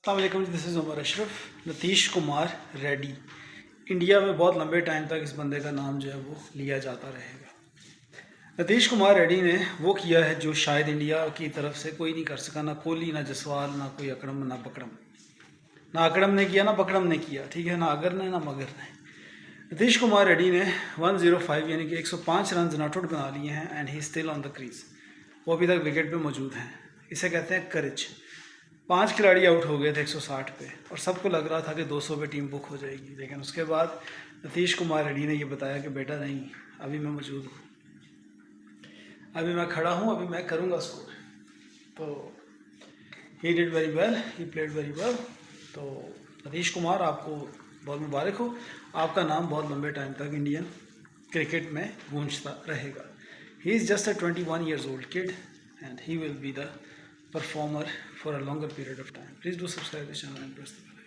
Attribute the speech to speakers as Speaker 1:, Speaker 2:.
Speaker 1: अस्सलाम, this is Umar Ashraf. Nitish Kumar Reddy, India में बहुत लंबे टाइम तक इस बंदे का नाम जो है वो लिया जाता रहेगा। नीतीश कुमार रेड्डी ने वो किया है जो शायद इंडिया की तरफ से कोई नहीं कर सका, ना कोहली, ना जसवाल, ना कोई अकड़म, ना बकड़म। ना अकड़म ने किया, ना बकड़म ने किया, ठीक है, ना अगर ने, ना मगर ने। नीतीश कुमार रेड्डी ने 105 यानी कि 105 रन नॉट आउट बना लिए हैं and he still on the crease. वो अभी तक विकेट पे मौजूद हैं। इसे कहते हैं करेज। 5 खिलाड़ी आउट हो गए थे 160 पे और सबको लग रहा था कि 200 पे टीम बुक हो जाएगी, लेकिन उसके बाद नीतीश कुमार रेड्डी ने ये बताया कि बेटा नहीं, अभी मैं मौजूद हूँ, अभी मैं खड़ा हूँ, अभी मैं करूँगा स्कोर। तो he did very well, he played very well. तो नीतीश कुमार, आपको बहुत मुबारक हो, आपका नाम बहुत लंबे टाइम तक इंडियन क्रिकेट में गूंजता रहेगा। He is just a 21 years old kid and he will be the performer for a longer period of time. Please do subscribe this channel and press the bell.